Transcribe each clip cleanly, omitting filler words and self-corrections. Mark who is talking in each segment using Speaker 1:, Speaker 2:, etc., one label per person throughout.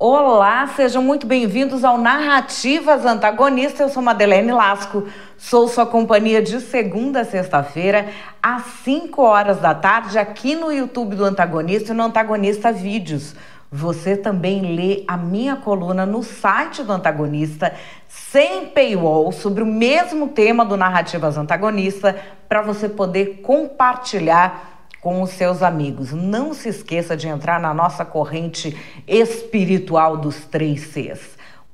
Speaker 1: Olá, sejam muito bem-vindos ao Narrativas Antagonistas. Eu sou Madeleine Lasco, sou sua companhia de segunda a sexta-feira, às 5 horas da tarde, aqui no YouTube do Antagonista e no Antagonista Vídeos. Você também lê a minha coluna no site do Antagonista, sem paywall, sobre o mesmo tema do Narrativas Antagonista, para você poder compartilhar com os seus amigos. Não se esqueça de entrar na nossa corrente espiritual dos 3 Cs.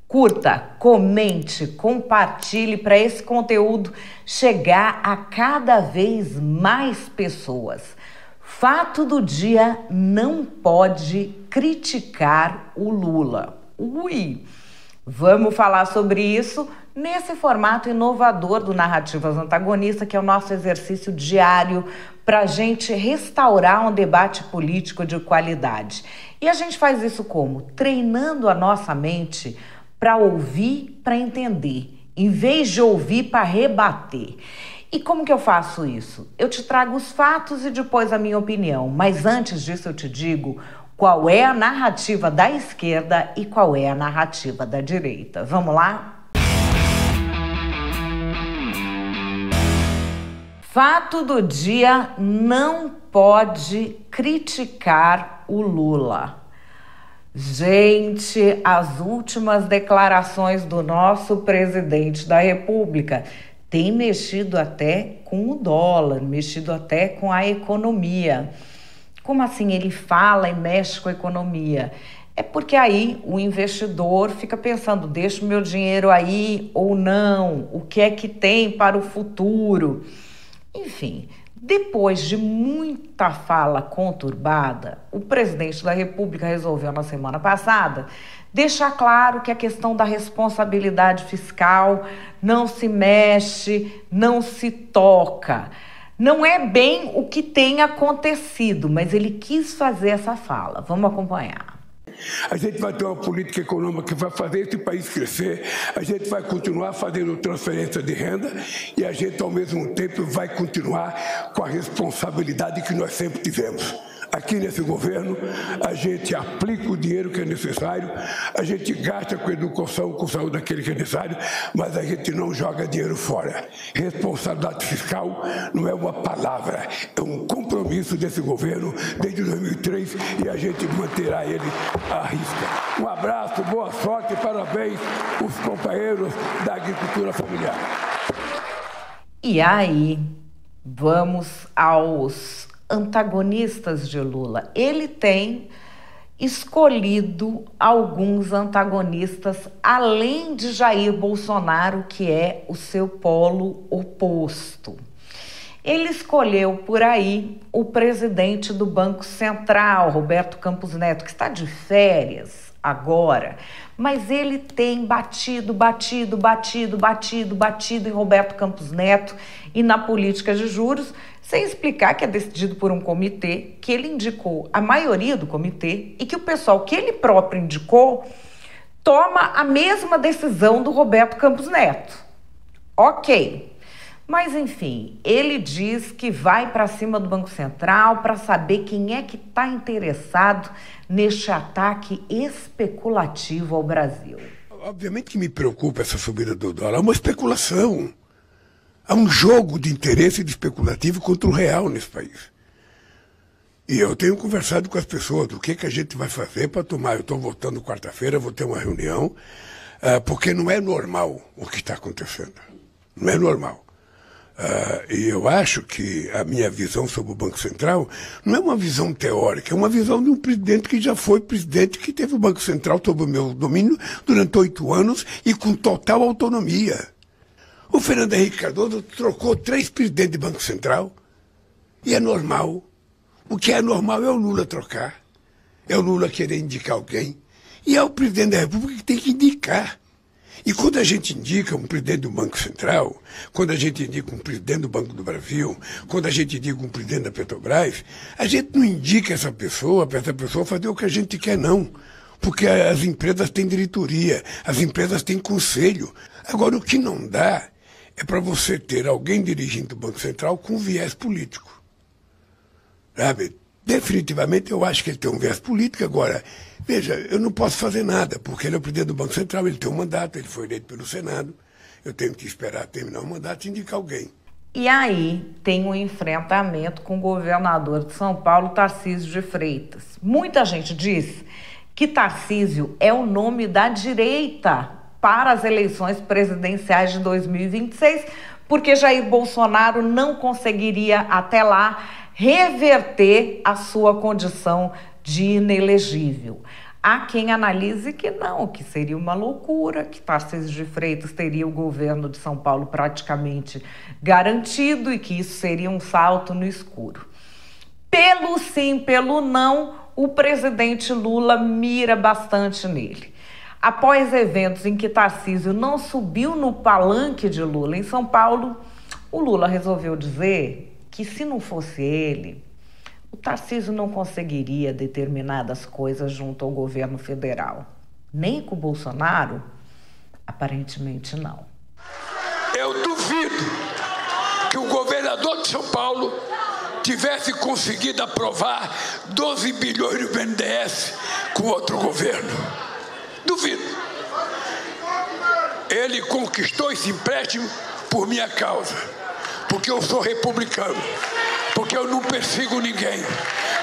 Speaker 1: Curta, comente, compartilhe para esse conteúdo chegar a cada vez mais pessoas. Fato do dia: não pode criticar o Lula. Vamos falar sobre isso nesse formato inovador do Narrativas Antagonista, que é o nosso exercício diário para a gente restaurar um debate político de qualidade. E a gente faz isso como? Treinando a nossa mente para ouvir, para entender, em vez de ouvir para rebater. E como que eu faço isso? Eu te trago os fatos e depois a minha opinião, mas antes disso eu te digo qual é a narrativa da esquerda e qual é a narrativa da direita. Vamos lá? Fato do dia: não pode criticar o Lula. Gente, as últimas declarações do nosso presidente da República têm mexido até com o dólar, mexido até com a economia. Como assim ele fala e mexe com a economia? É porque aí o investidor fica pensando, deixo meu dinheiro aí ou não? O que é que tem para o futuro? Enfim, depois de muita fala conturbada, o presidente da República resolveu na semana passada deixar claro que a questão da responsabilidade fiscal não se mexe, não se toca. Não é bem o que tem acontecido, mas ele quis fazer essa fala. Vamos acompanhar.
Speaker 2: A gente vai ter uma política econômica que vai fazer esse país crescer, a gente vai continuar fazendo transferência de renda e a gente, ao mesmo tempo, vai continuar com a responsabilidade que nós sempre tivemos. Aqui nesse governo, a gente aplica o dinheiro que é necessário, a gente gasta com educação, com saúde aquele que é necessário, mas a gente não joga dinheiro fora. Responsabilidade fiscal não é uma palavra, é um compromisso desse governo desde 2003 e a gente manterá ele à risca. Um abraço, boa sorte e parabéns aos companheiros da agricultura familiar.
Speaker 1: E aí, vamos aos antagonistas de Lula. Ele tem escolhido alguns antagonistas, além de Jair Bolsonaro, que é o seu polo oposto. Ele escolheu por aí o presidente do Banco Central, Roberto Campos Neto, que está de férias agora, mas ele tem batido em Roberto Campos Neto e na política de juros, sem explicar que é decidido por um comitê, que ele indicou a maioria do comitê e que o pessoal que ele próprio indicou toma a mesma decisão do Roberto Campos Neto. Ok. Mas, enfim, ele diz que vai para cima do Banco Central para saber quem é que está interessado neste ataque especulativo ao Brasil.
Speaker 2: Obviamente que me preocupa essa subida do dólar. É uma especulação. Há um jogo de interesse de especulativo contra o real nesse país. E eu tenho conversado com as pessoas do que a gente vai fazer para tomar. Eu estou voltando quarta-feira, vou ter uma reunião, porque não é normal o que está acontecendo. Não é normal. E eu acho que a minha visão sobre o Banco Central não é uma visão teórica, é uma visão de um presidente que já foi presidente, que teve o Banco Central sob o meu domínio durante 8 anos e com total autonomia. O Fernando Henrique Cardoso trocou 3 presidentes de Banco Central e é normal. O que é normal é o Lula trocar, é o Lula querer indicar alguém e é o presidente da República que tem que indicar. E quando a gente indica um presidente do Banco Central, quando a gente indica um presidente do Banco do Brasil, quando a gente indica um presidente da Petrobras, a gente não indica essa pessoa para essa pessoa fazer o que a gente quer, não. Porque as empresas têm diretoria, as empresas têm conselho. Agora, o que não dá é para você ter alguém dirigindo o Banco Central com viés político. Sabe? Definitivamente eu acho que ele tem um viés político. Agora, Veja, eu não posso fazer nada, porque ele é o presidente do Banco Central, ele tem um mandato, ele foi eleito pelo Senado, eu tenho que esperar terminar o mandato e indicar alguém.
Speaker 1: E aí tem um enfrentamento com o governador de São Paulo, Tarcísio de Freitas. Muita gente diz que Tarcísio é o nome da direita para as eleições presidenciais de 2026, porque Jair Bolsonaro não conseguiria até lá reverter a sua condição de inelegível. Há quem analise que não, que seria uma loucura, que Tarcísio de Freitas teria o governo de São Paulo praticamente garantido e que isso seria um salto no escuro. Pelo sim, pelo não, o presidente Lula mira bastante nele. Após eventos em que Tarcísio não subiu no palanque de Lula em São Paulo, o Lula resolveu dizer que se não fosse ele, o Tarcísio não conseguiria determinadas coisas junto ao governo federal. Nem com o Bolsonaro, aparentemente não.
Speaker 3: Eu duvido que o governador de São Paulo tivesse conseguido aprovar 12 bilhões do BNDES com outro governo. Duvido. Ele conquistou esse empréstimo por minha causa, porque eu sou republicano, porque eu não persigo ninguém,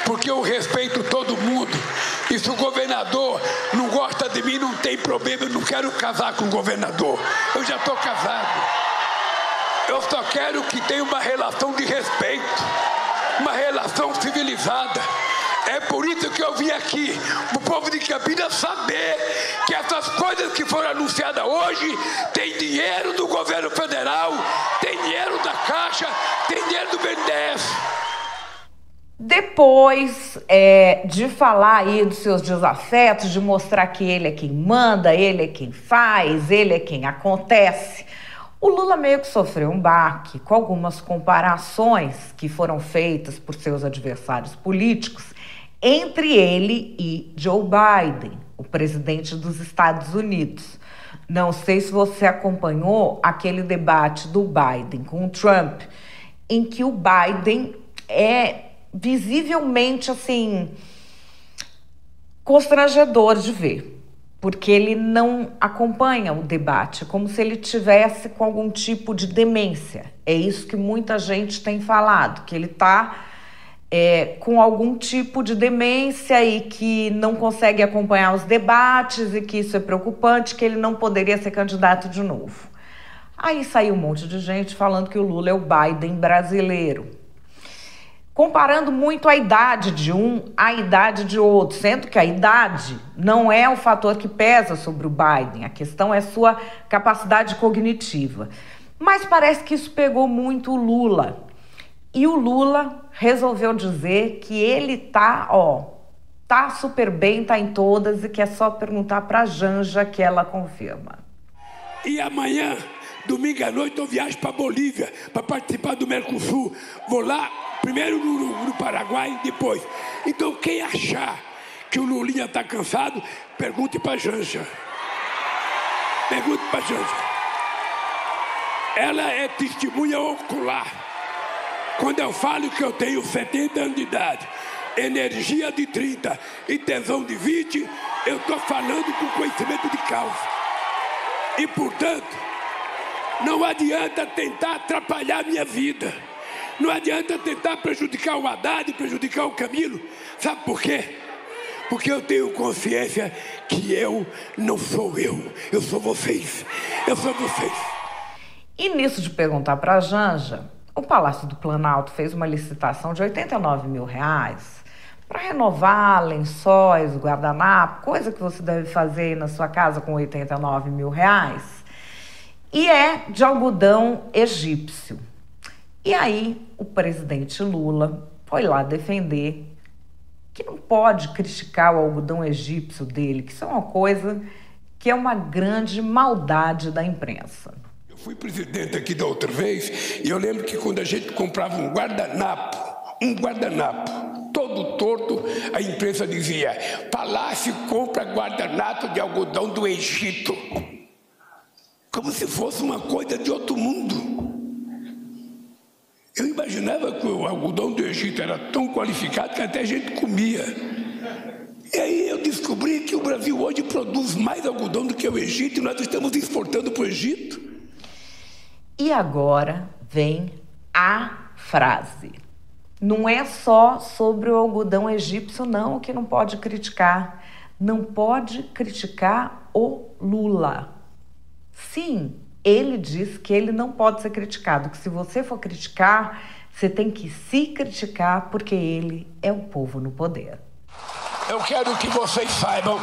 Speaker 3: porque eu respeito todo mundo. E se o governador não gosta de mim, não tem problema, eu não quero casar com o governador. Eu já estou casado. Eu só quero que tenha uma relação de respeito, uma relação civilizada. É por isso que eu vim aqui, o povo de Campinas saber que essas coisas que foram anunciadas hoje tem dinheiro do governo federal, tem dinheiro da Caixa, tem dinheiro do BNDES.
Speaker 1: Depois de falar aí dos seus desafetos, de mostrar que ele é quem manda, ele é quem faz, ele é quem acontece, o Lula meio que sofreu um baque com algumas comparações que foram feitas por seus adversários políticos entre ele e Joe Biden, o presidente dos Estados Unidos. Não sei se você acompanhou aquele debate do Biden com o Trump, em que o Biden é visivelmente, assim, constrangedor de ver, porque ele não acompanha o debate, como se ele tivesse com algum tipo de demência. É isso que muita gente tem falado, que ele está com algum tipo de demência e que não consegue acompanhar os debates e que isso é preocupante, que ele não poderia ser candidato de novo. Aí saiu um monte de gente falando que o Lula é o Biden brasileiro, comparando muito a idade de um à idade de outro, sendo que a idade não é o fator que pesa sobre o Biden, a questão é sua capacidade cognitiva. Mas parece que isso pegou muito o Lula. E o Lula resolveu dizer que ele tá super bem, tá em todas e que é só perguntar pra Janja que ela confirma.
Speaker 3: E amanhã, domingo à noite, eu viajo para Bolívia para participar do Mercosul. Vou lá, primeiro no Paraguai, depois. Então, quem achar que o Lulinha está cansado, pergunte para Janja. Pergunte para Janja. Ela é testemunha ocular. Quando eu falo que eu tenho 70 anos de idade, energia de 30 e tesão de 20, eu estou falando com conhecimento de causa. E, portanto, não adianta tentar atrapalhar a minha vida. Não adianta tentar prejudicar o Haddad, prejudicar o Camilo. Sabe por quê? Porque eu tenho consciência que eu não sou eu sou vocês. Eu sou vocês.
Speaker 1: E nisso de perguntar para a Janja, o Palácio do Planalto fez uma licitação de R$89 mil para renovar lençóis, guardanapo, coisa que você deve fazer aí na sua casa com R$89 mil. E é de algodão egípcio. E aí o presidente Lula foi lá defender que não pode criticar o algodão egípcio dele, que isso é uma coisa que é uma grande maldade da imprensa.
Speaker 3: Fui presidente aqui da outra vez e eu lembro que quando a gente comprava um guardanapo, todo torto, a imprensa dizia: Palácio compra guardanapo de algodão do Egito. Como se fosse uma coisa de outro mundo. Eu imaginava que o algodão do Egito era tão qualificado que até a gente comia. E aí eu descobri que o Brasil hoje produz mais algodão do que o Egito e nós estamos exportando para o Egito.
Speaker 1: E agora vem a frase. Não é só sobre o algodão egípcio, não, que não pode criticar. Não pode criticar o Lula. Sim, ele diz que ele não pode ser criticado, que se você for criticar, você tem que se criticar porque ele é o povo no poder.
Speaker 3: Eu quero que vocês saibam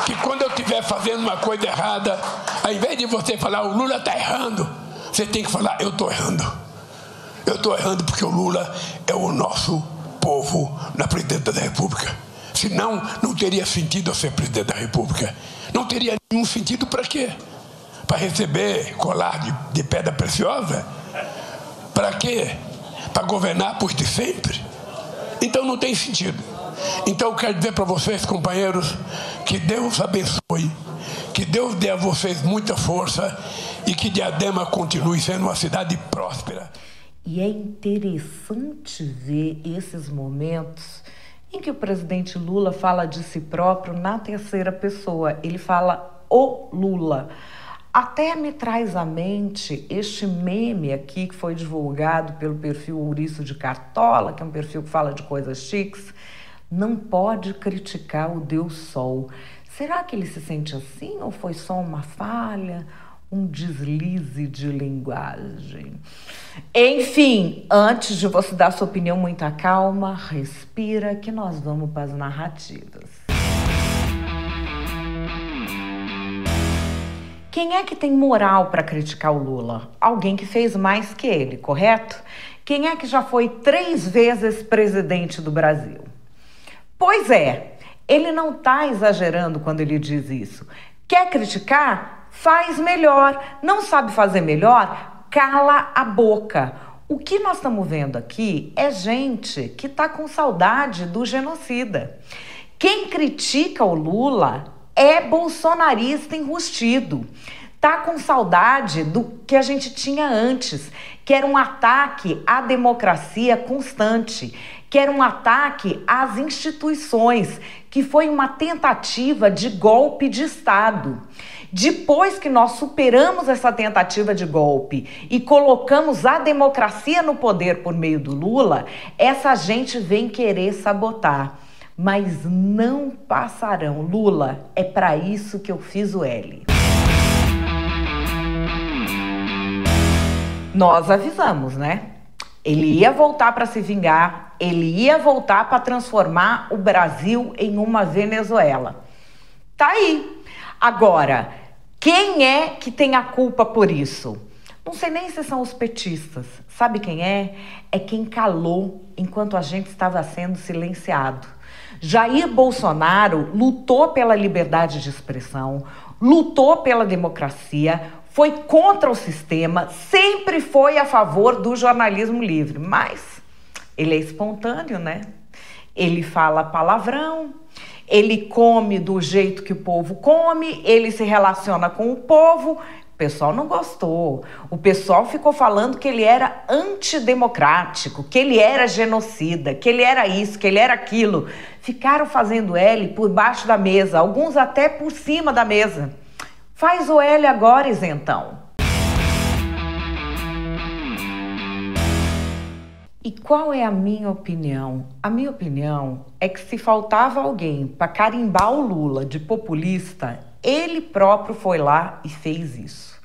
Speaker 3: que quando eu estiver fazendo uma coisa errada, ao invés de você falar o Lula está errando, você tem que falar eu estou errando. Eu estou errando porque o Lula é o nosso povo na presidência da República. Senão, não teria sentido eu ser presidente da República. Não teria nenhum sentido para quê? Para receber colar de pedra preciosa? Para quê? Para governar por de sempre? Então não tem sentido. Então eu quero dizer para vocês, companheiros, que Deus abençoe, que Deus dê a vocês muita força e que Diadema continue sendo uma cidade próspera.
Speaker 1: E é interessante ver esses momentos em que o presidente Lula fala de si próprio na terceira pessoa. Ele fala o Lula. Até me traz à mente este meme aqui que foi divulgado pelo perfil Ouriço de Cartola, que é um perfil que fala de coisas chiques. Não pode criticar o Deus Sol. Será que ele se sente assim ou foi só uma falha? Um deslize de linguagem. Enfim, antes de você dar sua opinião, muita calma, respira, que nós vamos para as narrativas. Quem é que tem moral para criticar o Lula? Alguém que fez mais que ele, correto? Quem é que já foi 3 vezes presidente do Brasil? Pois é, ele não está exagerando quando ele diz isso. Quer criticar? Faz melhor. Não sabe fazer melhor? Cala a boca. O que nós estamos vendo aqui é gente que está com saudade do genocida. Quem critica o Lula é bolsonarista enrustido. Tá com saudade do que a gente tinha antes, que era um ataque à democracia constante, que era um ataque às instituições, que foi uma tentativa de golpe de Estado. Depois que nós superamos essa tentativa de golpe e colocamos a democracia no poder por meio do Lula, essa gente vem querer sabotar. Mas não passarão. Lula, é para isso que eu fiz o L. Nós avisamos, né? Ele ia voltar para se vingar, ele ia voltar para transformar o Brasil em uma Venezuela. Tá aí. Agora, quem é que tem a culpa por isso? Não sei nem se são os petistas. Sabe quem é? É quem calou enquanto a gente estava sendo silenciado. Jair Bolsonaro lutou pela liberdade de expressão, lutou pela democracia, foi contra o sistema, sempre foi a favor do jornalismo livre, mas ele é espontâneo, né? Ele fala palavrão, ele come do jeito que o povo come, ele se relaciona com o povo. O pessoal não gostou. O pessoal ficou falando que ele era antidemocrático, que ele era genocida, que ele era isso, que ele era aquilo. Ficaram fazendo L por baixo da mesa, alguns até por cima da mesa. Faz o L agora, isentão. E qual é a minha opinião? A minha opinião é que se faltava alguém para carimbar o Lula de populista, ele próprio foi lá e fez isso.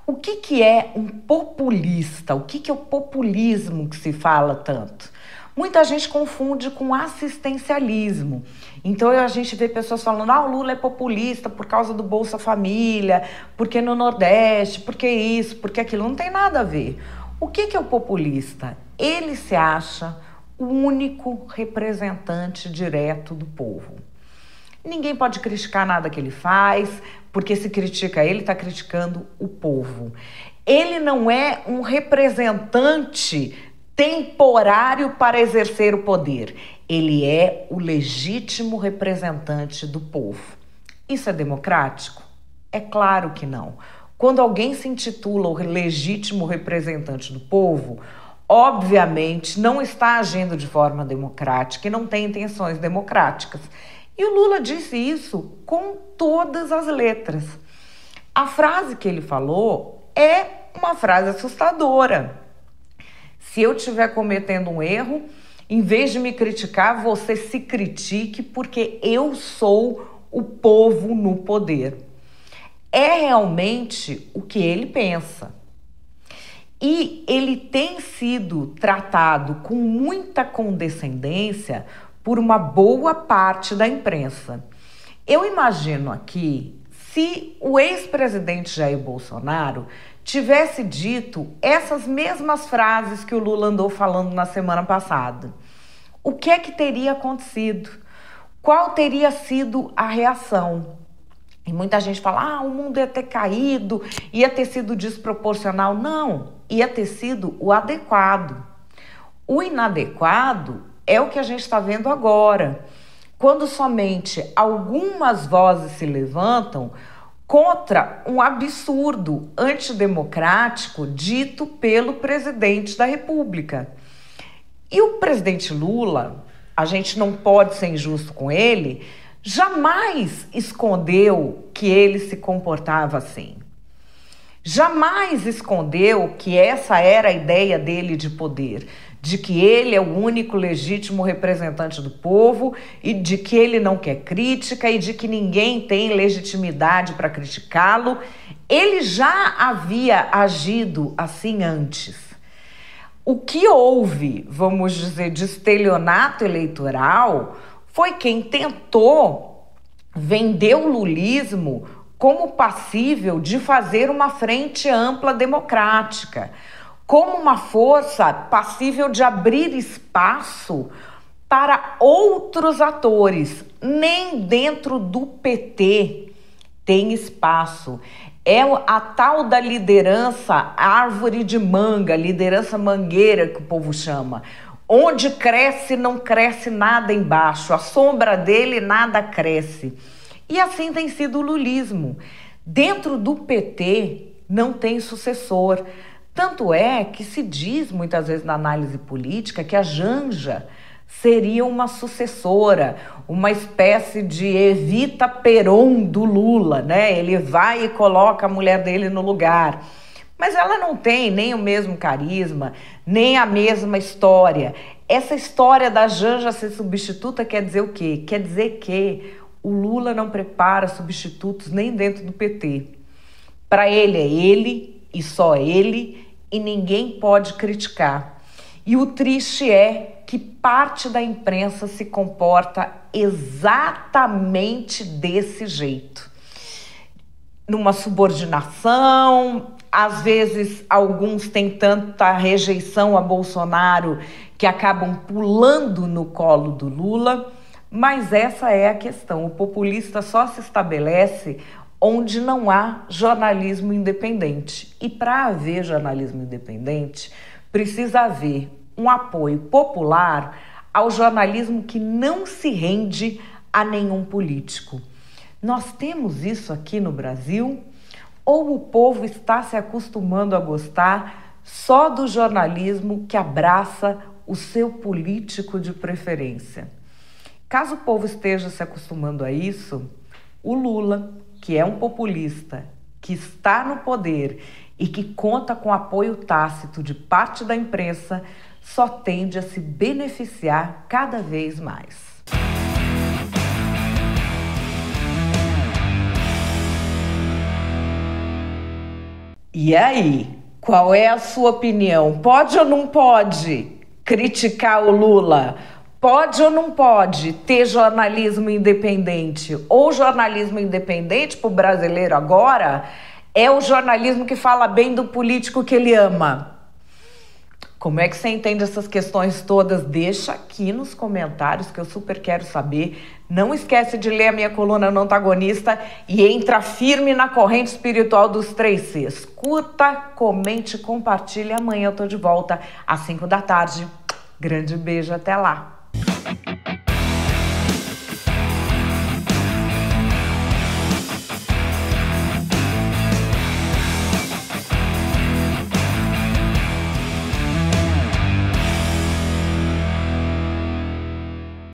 Speaker 1: O que é um populista? O que é o populismo que se fala tanto? Muita gente confunde com assistencialismo. Então a gente vê pessoas falando, o Lula é populista por causa do Bolsa Família, porque no Nordeste, porque isso, porque aquilo. Não tem nada a ver. O que é o populista? Ele se acha o único representante direto do povo. Ninguém pode criticar nada que ele faz, porque se critica ele, está criticando o povo. Ele não é um representante temporário para exercer o poder. Ele é o legítimo representante do povo. Isso é democrático? É claro que não. Quando alguém se intitula o legítimo representante do povo, obviamente não está agindo de forma democrática e não tem intenções democráticas. E o Lula disse isso com todas as letras. A frase que ele falou é uma frase assustadora. Se eu estiver cometendo um erro, em vez de me criticar, você se critique, porque eu sou o povo no poder. É realmente o que ele pensa. E ele tem sido tratado com muita condescendência por uma boa parte da imprensa. Eu imagino aqui, se o ex-presidente Jair Bolsonaro tivesse dito essas mesmas frases que o Lula andou falando na semana passada, o que é que teria acontecido? Qual teria sido a reação? E muita gente fala, o mundo ia ter caído, ia ter sido desproporcional. Não, ia ter sido o adequado. O inadequado é o que a gente está vendo agora, quando somente algumas vozes se levantam contra um absurdo antidemocrático dito pelo presidente da República. E o presidente Lula, a gente não pode ser injusto com ele, jamais escondeu que ele se comportava assim. Jamais escondeu que essa era a ideia dele de poder, de que ele é o único legítimo representante do povo e de que ele não quer crítica e de que ninguém tem legitimidade para criticá-lo. Ele já havia agido assim antes. O que houve, vamos dizer, de estelionato eleitoral foi quem tentou vender o lulismo como passível de fazer uma frente ampla democrática, como uma força passível de abrir espaço para outros atores. Nem dentro do PT tem espaço. É a tal da liderança árvore de manga, liderança mangueira que o povo chama. Onde cresce, não cresce nada embaixo. A sombra dele, nada cresce. E assim tem sido o lulismo. Dentro do PT não tem sucessor. Tanto é que se diz muitas vezes na análise política que a Janja seria uma sucessora, uma espécie de Evita Peron do Lula, né? Ele vai e coloca a mulher dele no lugar. Mas ela não tem nem o mesmo carisma, nem a mesma história. Essa história da Janja ser substituta quer dizer o quê? Quer dizer que o Lula não prepara substitutos nem dentro do PT. Para ele é ele e só ele, e ninguém pode criticar. E o triste é que parte da imprensa se comporta exatamente desse jeito. Numa subordinação, às vezes alguns têm tanta rejeição a Bolsonaro que acabam pulando no colo do Lula, mas essa é a questão. O populista só se estabelece onde não há jornalismo independente. E para haver jornalismo independente, precisa haver um apoio popular ao jornalismo que não se rende a nenhum político. Nós temos isso aqui no Brasil? Ou o povo está se acostumando a gostar só do jornalismo que abraça o seu político de preferência? Caso o povo esteja se acostumando a isso, o Lula, que é um populista, que está no poder e que conta com apoio tácito de parte da imprensa, só tende a se beneficiar cada vez mais. E aí, qual é a sua opinião? Pode ou não pode criticar o Lula? Pode ou não pode ter jornalismo independente? Ou jornalismo independente para o brasileiro agora é o jornalismo que fala bem do político que ele ama? Como é que você entende essas questões todas? Deixa aqui nos comentários que eu super quero saber. Não esquece de ler a minha coluna no Antagonista e entra firme na corrente espiritual dos 3 Cs. Curta, comente, compartilhe. Amanhã eu tô de volta às 5 da tarde. Grande beijo, até lá.